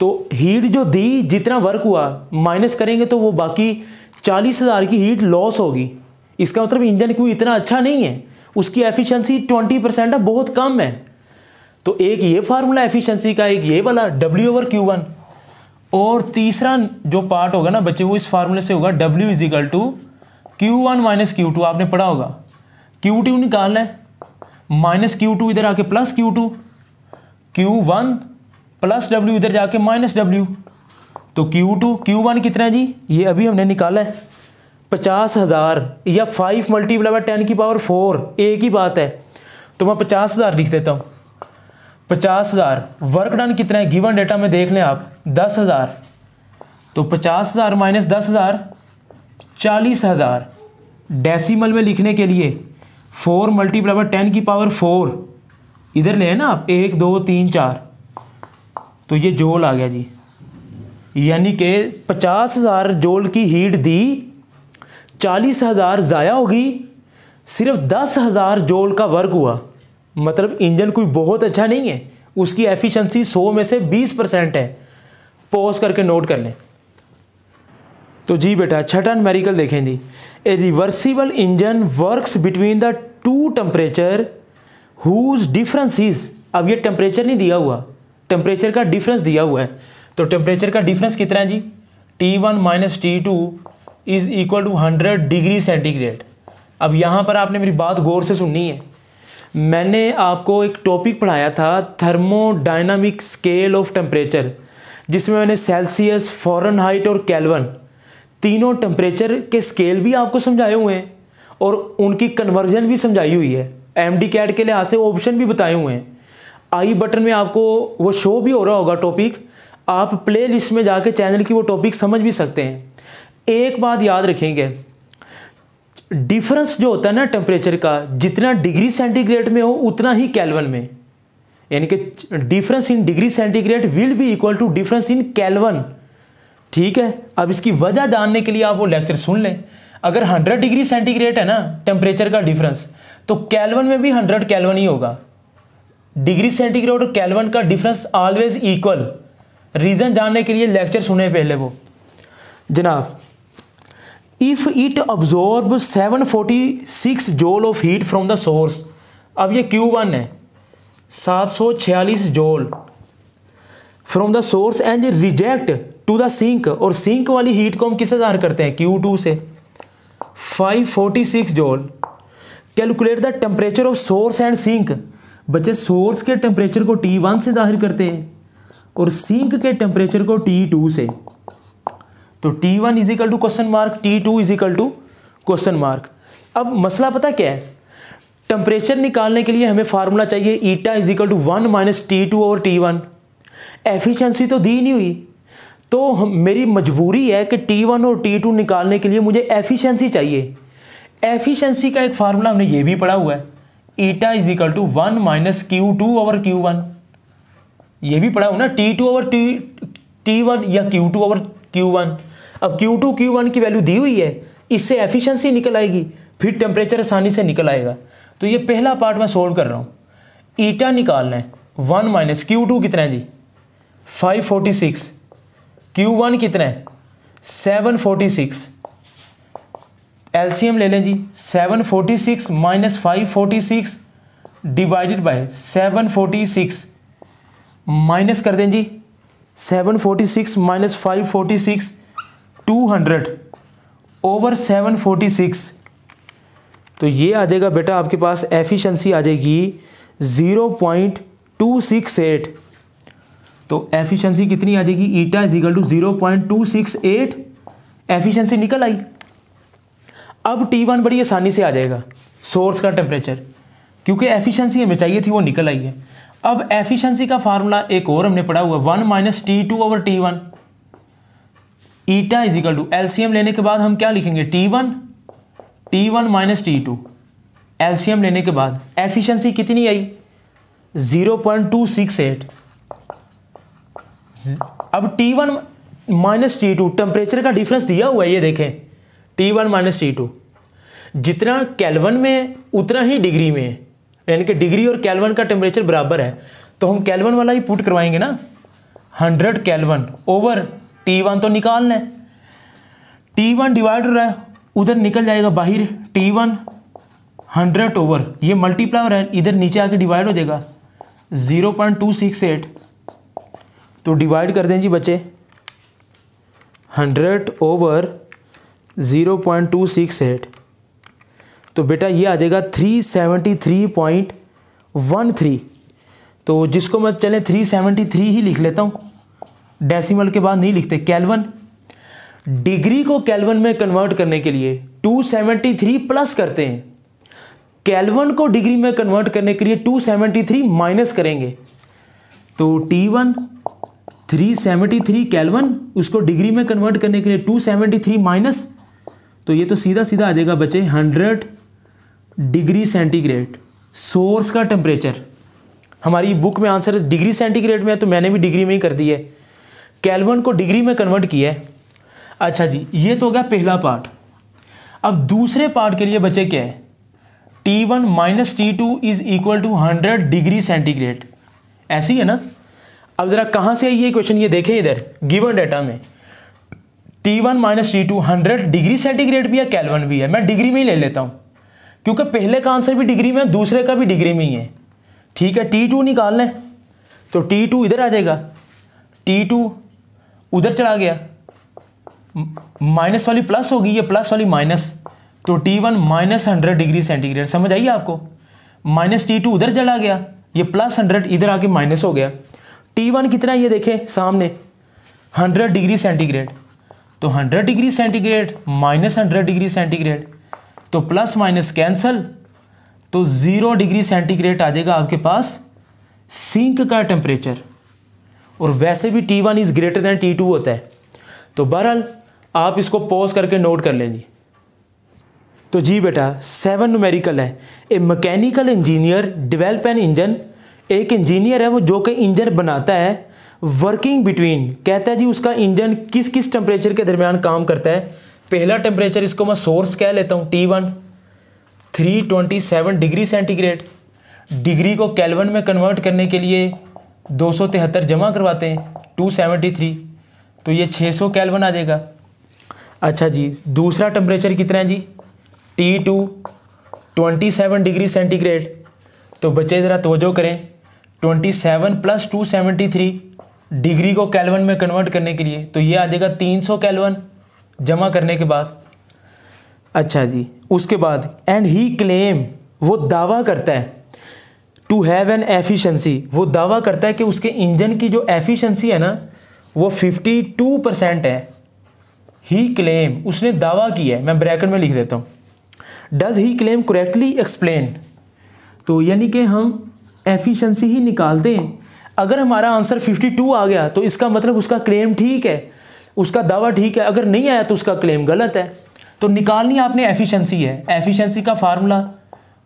तो हीट जो दी जितना वर्क हुआ माइनस करेंगे तो वो बाकी 40,000 की हीट लॉस होगी। इसका मतलब इंजन कोई इतना अच्छा नहीं है, उसकी एफिशिएंसी 20% है, बहुत कम है। तो एक ये फार्मूला एफिशिएंसी का, एक ये वाला W/Q1, और तीसरा जो पार्ट होगा ना बच्चे वो इस फार्मूले से होगा W is equal to Q1 minus Q2, आपने पढ़ा होगा, Q2 निकालना है, माइनस Q2 इधर आके plus Q2, Q1 plus W इधर जाके माइनस W, तो Q1 कितना है जी, ये अभी हमने निकाला है 50,000, या 5 मल्टीप्लाई बाय 10⁴, एक ही बात है, तो मैं 50,000 लिख देता हूँ। 50,000 वर्क डन कितना है गिवन डेटा में देख लें आप 10,000, तो 50,000 माइनस 10,000 40,000 डेसिमल में लिखने के लिए 4 मल्टीप्लाई बाय 10 की पावर 4 इधर ले ना आप, 1 2 3 4, तो ये जूल आ गया जी। यानी कि 50,000 जूल की हीट दी, 40,000 ज़ाया होगी, सिर्फ 10,000 जूल का वर्क हुआ। मतलब इंजन कोई बहुत अच्छा नहीं है, उसकी एफिशिएंसी 100 में से 20% है। पॉज करके नोट कर लें। तो जी बेटा छठा न्यूमेरिकल देखें जी। A reversible engine works between the two temperature whose difference is, अब ये टेम्परेचर नहीं दिया हुआ, टेम्परेचर का डिफरेंस दिया हुआ है। तो टेम्परेचर का डिफरेंस कितना है जी? T1 minus T2 is equal to 100 degree centigrade. अब यहाँ पर आपने मेरी बात गौर से सुननी है। मैंने आपको एक टॉपिक पढ़ाया था थर्मोडायनामिक स्केल ऑफ टेम्परेचर, जिसमें मैंने सेल्सियस, फ़ारेनहाइट और केल्विन तीनों टेम्परेचर के स्केल भी आपको समझाए हुए हैं और उनकी कन्वर्जन भी समझाई हुई है। MD कैट के लिहाज से ऑप्शन भी बताए हुए हैं। आई बटन में आपको वो शो भी हो रहा होगा टॉपिक, आप प्ले लिस्ट में जाके चैनल की वो टॉपिक समझ भी सकते हैं। एक बात याद रखेंगे, डिफरेंस जो होता है ना टेम्परेचर का, जितना डिग्री सेंटीग्रेड में हो उतना ही केल्विन में, यानी कि difference in degree centigrade will be equal to difference in kelvin. ठीक है, अब इसकी वजह जानने के लिए आप वो लेक्चर सुन लें। अगर 100 डिग्री सेंटीग्रेड है ना टेम्परेचर का डिफरेंस, तो केल्विन में भी 100 केल्विन ही होगा। डिग्री सेंटीग्रेड और केल्विन का डिफरेंस ऑलवेज इक्वल। रीज़न जानने के लिए लेक्चर सुने पहले वो जनाब। If it absorb 746 joule of heat from the source, अब ये Q1 है 746 joule from the source and reject to the sink, और सिंक वाली हीट को हम किससे ज़ाहिर करते हैं? Q2 से 546 joule. Calculate the temperature of source and sink, बच्चे सोर्स के टेम्परेचर को T1 से ज़ाहिर करते हैं और सिंक के टेम्परेचर को T2 से। तो T1 is equal to question mark, T2 is equal to question mark. अब मसला पता क्या है, टेम्परेचर निकालने के लिए हमें फार्मूला चाहिए eta is equal to 1 minus T2 और T1। एफिशिएंसी तो दी नहीं हुई, तो मेरी मजबूरी है कि T1 और T2 निकालने के लिए मुझे एफिशिएंसी चाहिए। एफिशिएंसी का एक फार्मूला हमने ये भी पढ़ा हुआ है, eta is equal to 1 minus Q2 over Q1। ये भी पढ़ा हूँ ना, T2 ओवर T1 या Q2 ओवर Q1। अब Q2 Q1 की वैल्यू दी हुई है, इससे एफिशिएंसी निकल आएगी, फिर टेम्परेचर आसानी से निकल आएगा। तो ये पहला पार्ट मैं सोल्व कर रहा हूँ। ईटा निकालना है, 1 माइनस Q2 कितना है जी? 546। Q1 कितना है? 746। एलसीएम ले लें जी, 746 माइनस 546 डिवाइडेड बाय 746, माइनस कर दें जी 746 माइनस 546, 200 ओवर 746। तो ये आ जाएगा बेटा आपके पास एफिशिएंसी आ जाएगी 0.268। तो एफिशिएंसी कितनी आ जाएगी? Eta is equal to 0.268। Efficiency निकल आई। अब T1 बड़ी आसानी से आ जाएगा, सोर्स का टेम्परेचर, क्योंकि एफिशिएंसी हमें चाहिए थी वो निकल आई है। अब एफिशिएंसी का फार्मूला एक और हमने पढ़ा हुआ, 1 minus T2 over T1। Eta is equal to LCM लेने के बाद हम क्या लिखेंगे? T1 minus T2। एलसीएम लेने के बाद एफिशिएंसी कितनी आई? 0.268। अब T1 माइनस T2 टेम्परेचर का डिफरेंस दिया हुआ है, ये देखें T1 माइनस T2, जितना केल्विन में उतना ही डिग्री में है, यानी कि डिग्री और केल्विन का टेम्परेचर बराबर है, तो हम केल्विन वाला ही पुट करवाएंगे ना। 100 केल्विन ओवर T1 तो निकालना है, T1 डिवाइड हो रहा है, उधर निकल जाएगा बाहर T1 100 ओवर, ये मल्टीप्लाई हो रहा है, इधर नीचे आके डिवाइड हो जाएगा 0.268। तो डिवाइड कर दें जी बच्चे 100 ओवर 0.268, तो बेटा ये आ जाएगा 373.13। तो जिसको मैं चले 373 ही लिख लेता हूँ, डेसिमल के बाद नहीं लिखते। केल्विन, डिग्री को केल्विन में कन्वर्ट करने के लिए 273 प्लस करते हैं, केल्विन को डिग्री में कन्वर्ट करने के लिए 273 माइनस करेंगे। तो T1 373 केल्विन, उसको डिग्री में कन्वर्ट करने के लिए 273 माइनस तो ये तो सीधा सीधा आ जाएगा बच्चे 100 डिग्री सेंटीग्रेड सोर्स का टेम्परेचर। हमारी बुक में आंसर डिग्री सेंटीग्रेड में है तो मैंने भी डिग्री में ही कर दी है, केल्विन को डिग्री में कन्वर्ट किया है। अच्छा जी, ये तो हो गया पहला पार्ट। अब दूसरे पार्ट के लिए बच्चे क्या है, T1 minus T2 is equal to 100 degree centigrade, ऐसी है ना। अब जरा कहाँ से ये क्वेश्चन, ये देखें इधर गिवन डाटा में T1 minus T2 100 degree centigrade भी है, केल्विन भी है। मैं डिग्री में ही ले लेता हूँ क्योंकि पहले का आंसर भी डिग्री में, दूसरे का भी डिग्री में ही है। ठीक है, T2 निकालना है तो T2 इधर आ जाएगा, T2 उधर चला गया, माइनस वाली प्लस होगी, ये प्लस वाली माइनस, तो T1 माइनस 100 डिग्री सेंटीग्रेड। समझ आइए आपको, माइनस T2 उधर चला गया, ये प्लस 100 इधर आके माइनस हो गया। T1 कितना है ये देखें सामने 100 डिग्री सेंटीग्रेड, तो 100 degree centigrade minus 100 degree centigrade, तो प्लस माइनस कैंसल, तो 0 डिग्री सेंटीग्रेड आ जाएगा आपके पास सिंक का टेम्परेचर। और वैसे भी T1 is greater than T2 होता है। तो बहरहाल आप इसको पॉज करके नोट कर लें जी। तो जी बेटा 7 न्यूमेरिकल है, a mechanical engineer develop an engine, एक इंजीनियर है वो जो कि इंजन बनाता है, वर्किंग बिटवीन, कहता है जी उसका इंजन किस किस टेम्परेचर के दरमियान काम करता है। पहला टेम्परेचर इसको मैं सोर्स कह लेता हूँ T1 327 डिग्री सेंटीग्रेड, डिग्री को केल्विन में कन्वर्ट करने के लिए 273 जमा करवाते हैं 273, तो ये 600 केल्विन आ जाएगा। अच्छा जी, दूसरा टेम्परेचर कितना है जी T2 27 डिग्री सेंटीग्रेड, तो बच्चे ज़रा तवज्जो करें, 27 प्लस 273 डिग्री को केल्विन में कन्वर्ट करने के लिए, तो ये आ जाएगा 300 केल्विन जमा करने के बाद। अच्छा जी, उसके बाद एंड ही क्लेम, वो दावा करता है, टू हैव एन एफिशिएंसी, वो दावा करता है कि उसके इंजन की जो एफिशिएंसी है ना वो 52% है। ही क्लेम, उसने दावा किया है, मैं ब्रैकेट में लिख देता हूँ। Does he claim correctly explain, तो यानी कि हम एफिशिएंसी ही निकालते हैं। अगर हमारा आंसर 52 आ गया तो इसका मतलब उसका क्लेम ठीक है, उसका दावा ठीक है। अगर नहीं आया तो उसका क्लेम गलत है। तो निकालनी आपने एफिशिएंसी है। एफिशिएंसी का formula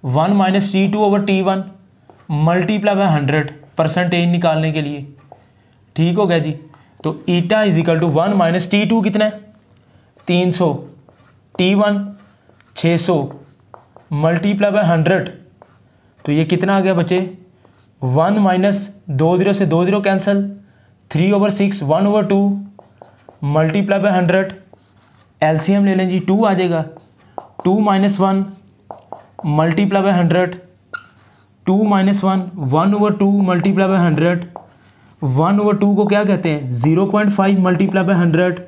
1 minus T2 over T1 multiply by 100 percentage निकालने के लिए। ठीक हो गया जी। तो eta is equal to 1 minus T2 कितना है 300, T1 600 मल्टीप्लाई बाय 100, तो ये कितना आ गया बच्चे 1 माइनस 2 0 से 2 0 कैंसिल, 3/6 1/2 मल्टीप्लाई बाय 100, एलसीएम ले लें जी 2 आ जाएगा, 2 minus 1 multiply by 100, 2 minus 1 1/2 multiply by 100, 1/2 को क्या कहते हैं 0.5 मल्टीप्लाई बाय 100,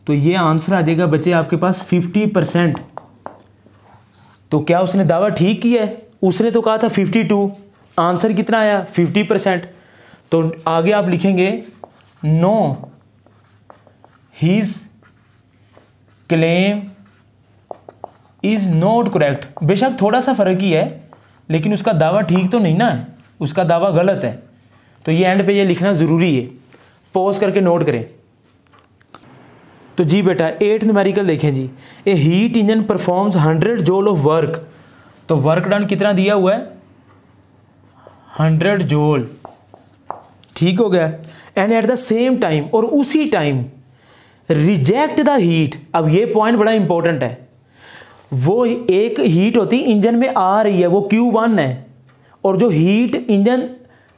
तो ये आंसर आ जाएगा बच्चे आपके पास 50%। तो क्या उसने दावा ठीक किया है? उसने तो कहा था 52, आंसर कितना आया 50%। तो आगे आप लिखेंगे know his claim is not correct. बेशक थोड़ा सा फर्क ही है, लेकिन उसका दावा ठीक तो नहीं ना है, उसका दावा गलत है। तो ये एंड पे ये लिखना ज़रूरी है, पॉज करके नोट करें। तो जी बेटा 8 न्यूमेरिकल देखें जी, a heat engine performs 100 joule of work, तो वर्क डन कितना दिया हुआ है 100 जूल। ठीक हो गया। And at the same time, और उसी टाइम रिजेक्ट द हीट। अब ये पॉइंट बड़ा इंपॉर्टेंट है, वो एक हीट होती इंजन में आ रही है वो Q1 है, और जो हीट इंजन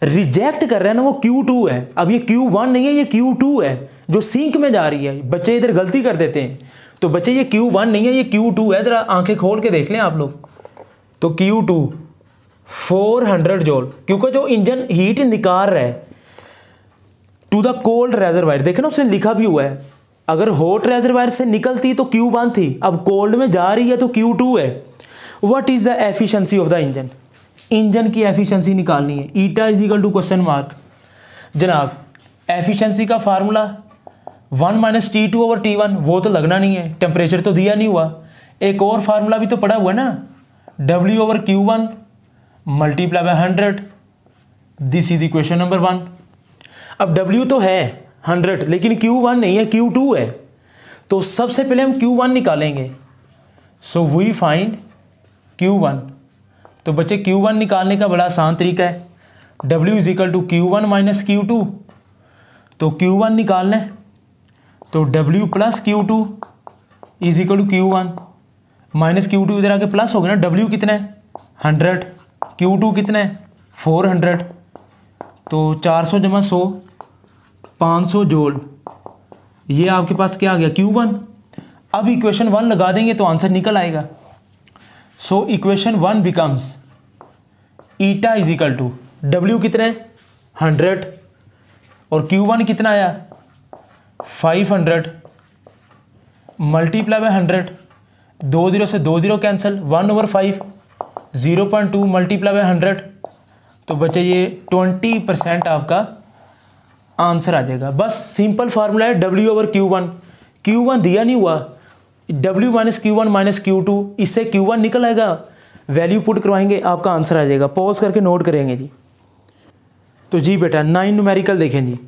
रिजेक्ट कर रहा है ना वो Q2 है। अब ये Q1 नहीं है, ये Q2 है जो सिंक में जा रही है। बच्चे इधर गलती कर देते हैं, तो बच्चे ये Q1 नहीं है, ये Q2 है। जरा आंखें खोल के देख लें आप लोग। तो Q2 400 जूल, क्योंकि जो इंजन हीट निकाल रहा है टू द कोल्ड रेजरवायर, देखे ना उसने लिखा भी हुआ है, अगर हॉट रेजरवायर से निकलती तो Q1 थी, अब कोल्ड में जा रही है तो Q2 है। What is the efficiency of the engine, engine की एफिशिएंसी निकालनी है। Eta is equal to question mark. जनाब एफिशिएंसी का formula 1 minus T2 over T1, वो तो लगना नहीं है, टेम्परेचर तो दिया नहीं हुआ। एक और फार्मूला भी तो पड़ा हुआ है ना, W over Q1 multiply by 100, this is equation number 1। अब W तो है 100, लेकिन Q1 नहीं है, Q2 है। तो सबसे पहले हम Q1 निकालेंगे। So we find Q1। तो बच्चे Q1 निकालने का बड़ा आसान तरीका है, W is equal to Q1 minus Q2। तो Q1 निकालना है तो W plus Q2 is equal to Q1 minus Q2, इधर आके प्लस हो गया ना। W कितना है 100, Q2 कितना है 400। तो 400 जमा 100 500 जोड़, ये आपके पास क्या आ गया Q1। अब इक्वेशन 1 लगा देंगे तो आंसर निकल आएगा। So equation 1 becomes eta is equal to W कितना है 100 और Q1 कितना आया 500 मल्टीप्लाई बाय 100, 2 0 से 2 0 कैंसिल, 1/5 0.2 मल्टीप्लाई बाय 100। तो बच्चे ये 20% आपका आंसर आ जाएगा। बस सिंपल फार्मूला है W ओवर Q1। Q1 दिया नहीं हुआ, W minus Q1 minus Q2, इससे Q1 निकल आएगा, वैल्यू पुट करवाएंगे आपका आंसर आ जाएगा। पॉज करके नोट करेंगे जी। तो जी बेटा 9 न्यूमेरिकल देखें जी।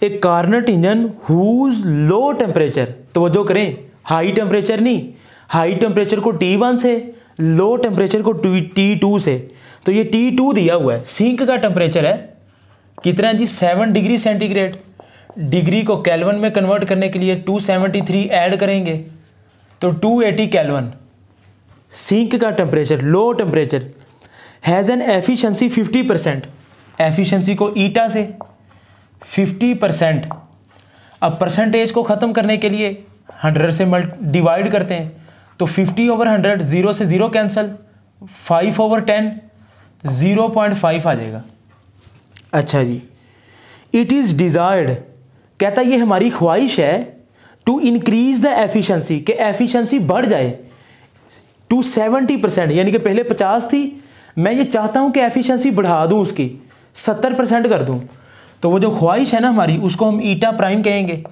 एक Carnot engine whose low temperature, तवज्जो करें, हाई टेम्परेचर नहीं, हाई टेम्परेचर को T1 से, लो टेम्परेचर को T2 से। तो ये T2 दिया हुआ है, सिंक का टेम्परेचर है कितना है जी 7 डिग्री सेंटीग्रेड। डिग्री को केल्विन में कन्वर्ट करने के लिए 273 ऐड करेंगे तो 280 केल्विन। सिंक का temperature, low temperature, has an efficiency 50%। Efficiency को ईटा से 50%। अब परसेंटेज को ख़त्म करने के लिए 100 से डिवाइड करते हैं तो 50/100, 0 से 0 कैंसिल, 5/10 0.5 आ जाएगा। अच्छा जी, इट इज़ डिज़ायर्ड, कहता ये हमारी ख्वाहिश है टू इंक्रीज द एफिशिएंसी, कि एफिशिएंसी बढ़ जाए टू 70%, यानी कि पहले 50 थी, मैं ये चाहता हूँ कि एफिशिएंसी बढ़ा दूँ, उसकी 70% कर दूँ। तो वो जो ख्वाहिश है ना हमारी, उसको हम ईटा प्राइम कहेंगे।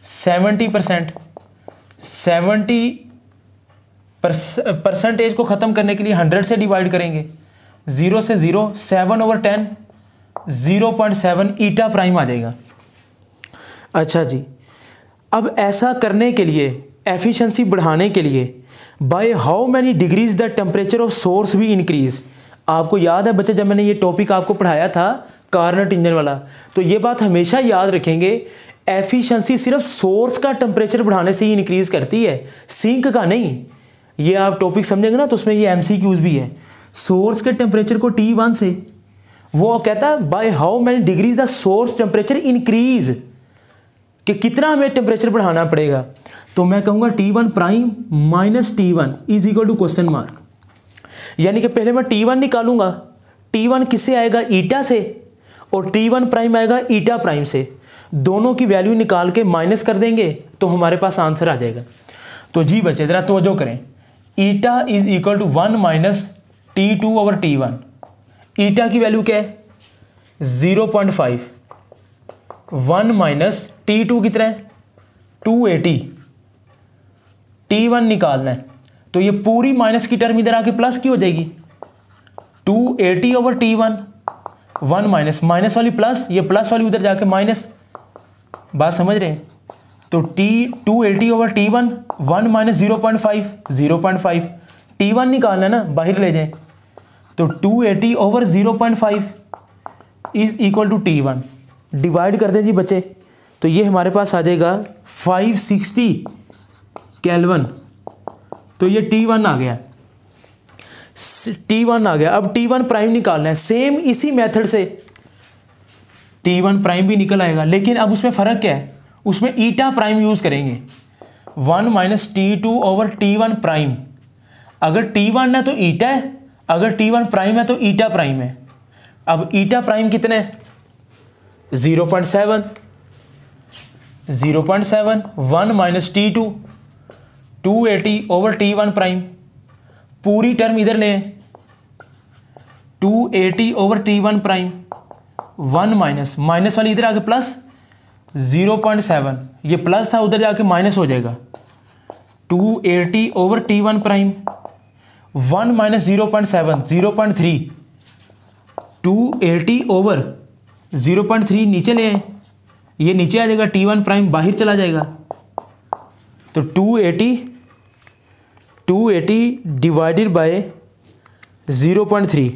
70%, 70% को ख़त्म करने के लिए 100 से डिवाइड करेंगे, 0 से 0, 7/10 0.7 ईटा प्राइम आ जाएगा। अच्छा जी, अब ऐसा करने के लिए, एफिशिएंसी बढ़ाने के लिए, by how many degrees the temperature of source भी इंक्रीज। आपको याद है बच्चे, जब मैंने ये टॉपिक आपको पढ़ाया था कार्नट इंजन वाला, तो ये बात हमेशा याद रखेंगे, एफिशिएंसी सिर्फ सोर्स का टेम्परेचर बढ़ाने से ही इंक्रीज करती है, सिंक का नहीं। ये आप टॉपिक समझेंगे ना तो उसमें ये MCQs भी है। सोर्स के टेम्परेचर को T1 से, वो कहता है by how many degrees the source temperature increase, कि कितना हमें टेम्परेचर बढ़ाना पड़ेगा। तो मैं कहूँगा T1 prime minus T1 is equal to question mark. यानी कि पहले मैं T1 निकालूंगा, T1 किससे आएगा ईटा से, और T1 प्राइम आएगा ईटा प्राइम से। दोनों की वैल्यू निकाल के माइनस कर देंगे तो हमारे पास आंसर आ जाएगा। तो जी बच्चे ज़रा तवज्जो करें, eta is equal to 1 minus T2/T1। ईटा की वैल्यू क्या है 0.5, 1 माइनस T2 कितना है 280, T1 निकालना है तो ये पूरी माइनस की टर्म इधर आके प्लस की हो जाएगी, 280/T1, 1 माइनस, माइनस वाली प्लस, ये प्लस वाली उधर जाके माइनस। बात समझ रहे हैं? तो 280/T1, 1 माइनस 0.5, 0.5, T1 निकालना है ना, बाहर ले जाएं तो 280/0.5 is equal to T1। Divide कर दें जी बच्चे, तो ये हमारे पास आ जाएगा 560 केल्विन। तो ये T1 आ गया, T1 आ गया। अब T1 प्राइम निकालना है, सेम इसी मेथड से T1 प्राइम भी निकल आएगा, लेकिन अब उसमें फ़र्क क्या है, उसमें ईटा प्राइम यूज़ करेंगे। 1 माइनस T2/T1 प्राइम, अगर T1 है तो ईटा है, अगर T1 प्राइम है तो ईटा प्राइम है। अब ईटा प्राइम कितने है 0.7, 0.7, 1 माइनस T2, 280/T1 प्राइम, पूरी टर्म इधर ले, 280/T1 प्राइम, 1 माइनस, माइनस वाली इधर आके प्लस 0.7, ये प्लस था उधर जाके माइनस हो जाएगा, 280/T1 प्राइम, 1 माइनस 0.7, 0.3, 280/0.3 नीचे ले आए, ये नीचे आ जाएगा, T1 प्राइम बाहर चला जाएगा, तो 280 280 डिवाइडेड बाय 0.3,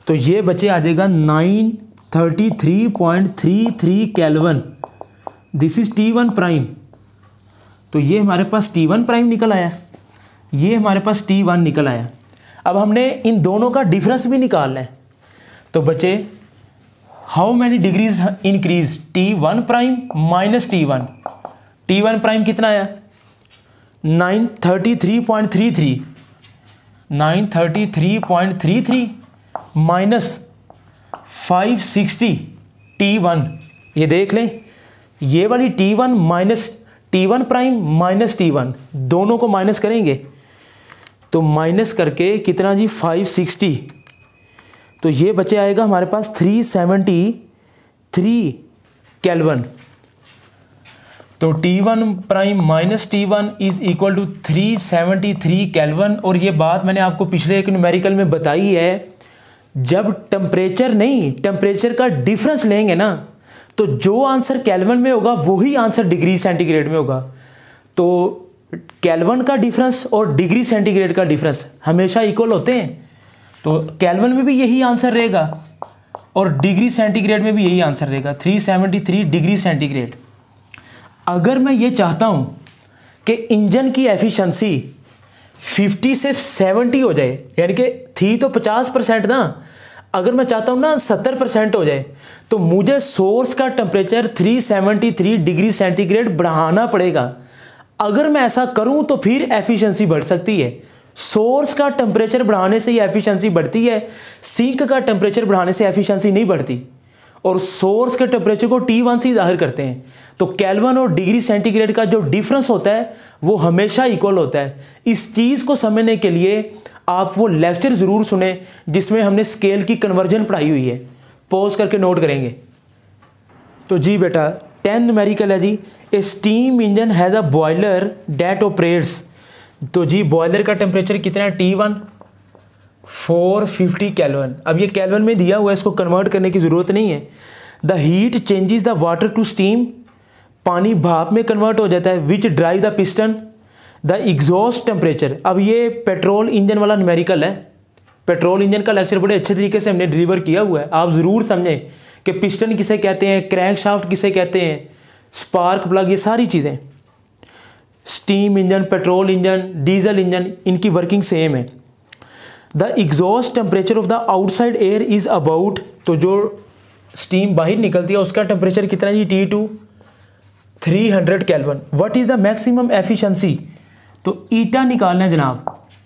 तो ये बचे आ जाएगा 933.33 kelvin. This is T1 prime. तो ये हमारे पास T1 प्राइम निकल आया, ये हमारे पास T1 निकल आया। अब हमने इन दोनों का डिफरेंस भी निकालना है, तो बचे how many degrees increase T1 prime minus T1। T1 prime कितना आया 933.33, 933.33 माइनस 560 T1। ये देख लें, ये वाली T1 minus T1 prime minus T1 दोनों को माइनस करेंगे तो माइनस करके कितना जी 560, तो ये बचे आएगा हमारे पास 373 केल्विन। तो T1 prime minus T1 is equal to 373 kelvin. और ये बात मैंने आपको पिछले एक न्यूमेरिकल में बताई है, जब टेम्परेचर नहीं टेम्परेचर का डिफरेंस लेंगे ना, तो जो आंसर केल्विन में होगा वही आंसर डिग्री सेंटीग्रेड में होगा। तो केल्विन का डिफरेंस और डिग्री सेंटीग्रेड का डिफरेंस हमेशा इक्वल होते हैं, तो केल्विन में भी यही आंसर रहेगा और डिग्री सेंटीग्रेड में भी यही आंसर रहेगा 373 डिग्री सेंटीग्रेड। अगर मैं ये चाहता हूँ कि इंजन की एफिशिएंसी 50 से 70 हो जाए, यानी कि थी तो 50% ना, अगर मैं चाहता हूँ ना 70% हो जाए, तो मुझे सोर्स का टेम्परेचर 373 डिग्री सेंटीग्रेड बढ़ाना पड़ेगा। अगर मैं ऐसा करूँ तो फिर एफिशिएंसी बढ़ सकती है। सोर्स का टेम्परेचर बढ़ाने से ही एफिशिएंसी बढ़ती है, सिंक का टेम्परेचर बढ़ाने से एफिशिएंसी नहीं बढ़ती। और सोर्स के टेम्परेचर को T1 से जाहिर करते हैं, तो केल्विन और डिग्री सेंटीग्रेड का जो डिफरेंस होता है वो हमेशा इक्वल होता है। इस चीज़ को समझने के लिए आप वो लेक्चर ज़रूर सुने जिसमें हमने स्केल की कन्वर्जन पढ़ाई हुई है, पॉज करके नोट करेंगे। तो जी बेटा 10 न्यूमेरिकल है जी, a steam engine has a boiler that operates. तो जी बॉयलर का टेम्परेचर कितना है T1 450 केल्विन। अब ये केल्विन में दिया हुआ है, इसको कन्वर्ट करने की ज़रूरत नहीं है। The heat changes the water to steam, पानी भाप में कन्वर्ट हो जाता है, which drive the piston. The exhaust temperature, अब ये पेट्रोल इंजन वाला न्यूमेरिकल है। पेट्रोल इंजन का लेक्चर बड़े अच्छे तरीके से हमने डिलीवर किया हुआ है, आप ज़रूर समझें कि पिस्टन किसे कहते हैं, क्रैंक शाफ्ट किसे कहते हैं, स्पार्क प्लग, ये सारी चीज़ें। Steam engine, petrol engine, diesel engine, इनकी वर्किंग सेम है। The exhaust temperature of the outside air is about, तो जो स्टीम बाहर निकलती है उसका टेम्परेचर कितना है जी T2 300 kelvin. What is the maximum efficiency, तो ईटा निकालना है जनाब,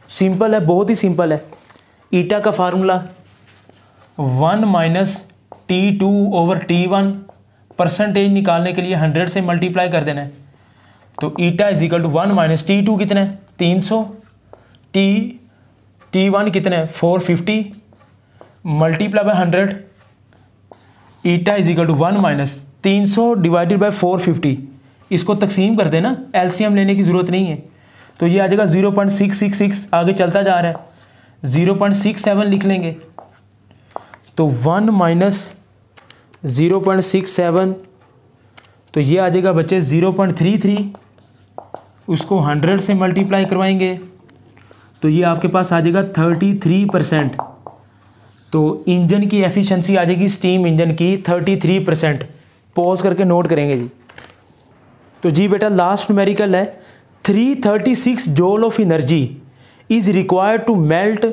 सिंपल है, बहुत ही सिंपल है। ईटा का formula 1 minus T2 over T1, percentage निकालने के लिए 100 से मल्टीप्लाई कर देना है, तो eta is equal to 1 minus T2 कितना है 300, T1 कितना है 450 multiply by 100, eta is equal to 1 minus 300 divided by 450। इसको तकसीम कर देना, एलसीएम लेने की ज़रूरत नहीं है, तो ये आ जाएगा 0.666, आगे चलता जा रहा है 0.67 लिख लेंगे, तो 1 माइनस 0.67, तो ये आ जाएगा बच्चे 0.33, उसको 100 से मल्टीप्लाई करवाएंगे तो ये आपके पास आ जाएगा 33%। तो इंजन की एफिशिएंसी आ जाएगी स्टीम इंजन की 33%। पॉज करके नोट करेंगे जी। तो जी बेटा लास्ट न्यूमेरिकल है, 336 joule of energy is required to melt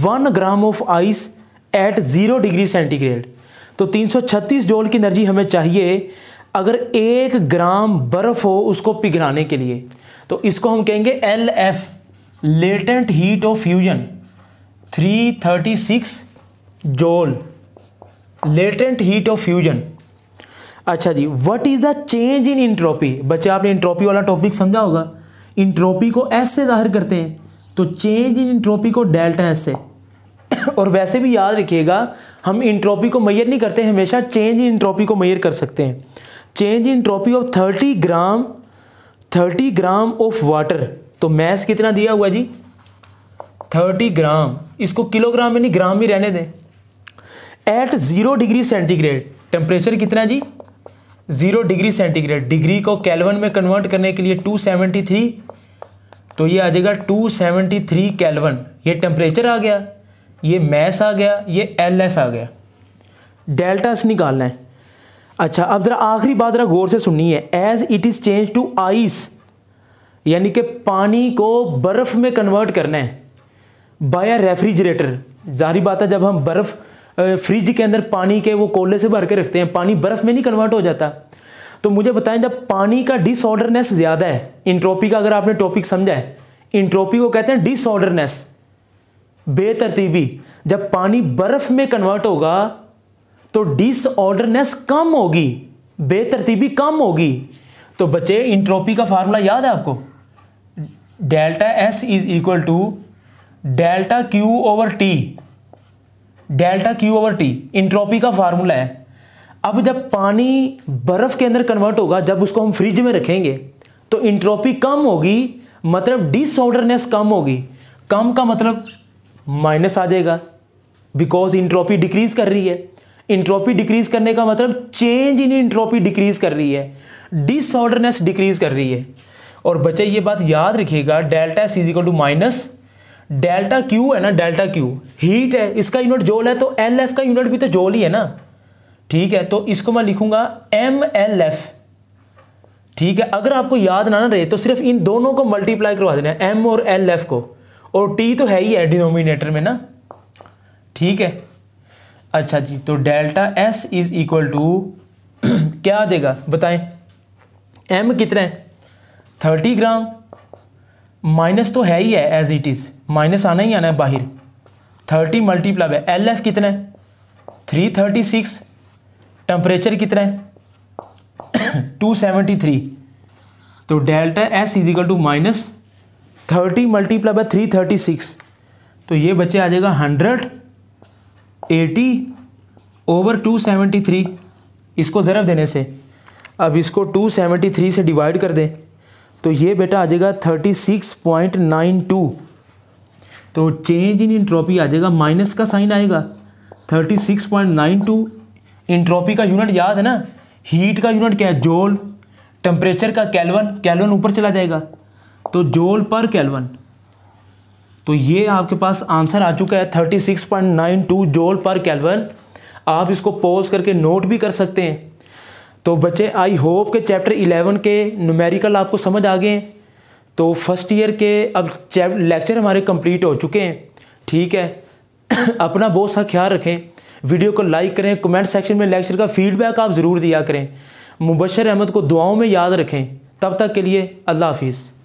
1 gram of ice at 0 degree centigrade. तो 336 जूल की एनर्जी हमें चाहिए अगर 1 ग्राम बर्फ हो उसको पिघलाने के लिए, तो इसको हम कहेंगे LF, latent heat of fusion. 336 joule latent heat of fusion. अच्छा जी, what is the change in entropy. बच्चे आपने इंट्रोपी वाला टॉपिक समझा होगा, इंट्रोपी को एस से जाहिर करते हैं, तो चेंज इन इंट्रोपी को डेल्टा एस से। और वैसे भी याद रखिएगा हम इंट्रोपी को मेजर नहीं करते, हमेशा चेंज इन इंट्रोपी को मेजर कर सकते हैं। Change in entropy of 30 gram of water, तो मैस कितना दिया हुआ जी 30 ग्राम, इसको किलोग्राम में नहीं ग्राम में रहने दें। एट 0 डिग्री सेंटीग्रेड, टेम्परेचर कितना जी 0 डिग्री सेंटीग्रेड। डिग्री को केल्विन में कन्वर्ट करने के लिए 273 तो ये आ जाएगा 273 केल्विन। ये टेम्परेचर आ गया, ये मैस आ गया, ये LF आ गया। डेल्टा से निकालना है। अच्छा, अब ज़रा आखिरी बात ज़रा गौर से सुननी है। As it is change to ice, यानी कि पानी को बर्फ़ में कन्वर्ट करना है बाय रेफ्रिजरेटर। जाहिर बात है, जब हम बर्फ़ फ्रिज के अंदर पानी के वो कोले से भर के रखते हैं, पानी बर्फ़ में नहीं कन्वर्ट हो जाता। तो मुझे बताएं, जब पानी का डिसऑर्डरनेस ज़्यादा है, इंट्रोपी का अगर आपने टॉपिक समझा है, इंट्रोपी को कहते हैं डिसऑर्डरनेस, बेतरतीबी। जब पानी बर्फ़ में कन्वर्ट होगा तो डिसऑर्डरनेस कम होगी, बेतरतीबी कम होगी। तो बच्चे, इंट्रोपी का फार्मूला याद है आपको? Delta S is equal to delta Q over T। Delta Q over T entropy का फार्मूला है। अब जब पानी बर्फ़ के अंदर कन्वर्ट होगा, जब उसको हम फ्रिज में रखेंगे तो इंट्रोपी कम होगी, मतलब डिसऑर्डरनेस कम होगी। कम का मतलब माइनस आ जाएगा, बिकॉज इंट्रोपी डिक्रीज कर रही है। इंट्रोपी डिक्रीज करने का मतलब चेंज इन इंट्रोपी डिक्रीज कर रही है, डिसऑर्डरनेस डिक्रीज कर रही है। और बच्चे ये बात याद रखिएगा, delta S is equal to minus delta Q है ना, डेल्टा Q हीट है, इसका यूनिट जॉल है, तो LF का यूनिट भी तो जॉल ही है ना। ठीक है, तो इसको मैं लिखूंगा MLF। ठीक है, अगर आपको याद ना रहे तो सिर्फ इन दोनों को मल्टीप्लाई करवा देना है, M और LF को, और T तो है ही है डिनोमिनेटर में ना। ठीक है, अच्छा जी, तो delta S is equal to क्या आ जाएगा बताएं? M कितना है? 30 ग्राम। माइनस तो है ही है, एज इट इज़ माइनस आना ही आना है बाहर। 30 मल्टीप्लाई है, LF कितना है? 336। टेम्परेचर कितना है? 273। तो delta S is equal to minus 30 multiply by 336। तो ये बच्चे आ जाएगा 180 ओवर 273। इसको ज़रब देने से, अब इसको 273 से डिवाइड कर दें तो ये बेटा आ जाएगा 36.92। तो चेंज इन इंट्रोपी आ जाएगा, माइनस का साइन आएगा, 36.92। इंट्रोपी का यूनिट याद है ना, हीट का यूनिट क्या है? जूल। टेम्परेचर का केल्विन, केल्विन ऊपर चला जाएगा, तो जूल पर केल्विन। तो ये आपके पास आंसर आ चुका है 36.92 जूल पर केल्विन। आप इसको पॉज करके नोट भी कर सकते हैं। तो बच्चे, आई होप के चैप्टर 11 के न्यूमेरिकल आपको समझ आ गए। तो फर्स्ट ईयर के अब लेक्चर हमारे कंप्लीट हो चुके हैं। ठीक है, अपना बहुत सा ख्याल रखें, वीडियो को लाइक करें, कमेंट सेक्शन में लेक्चर का फीडबैक आप ज़रूर दिया करें। मुबशर अहमद को दुआओं में याद रखें। तब तक के लिए अल्लाह हाफिज़।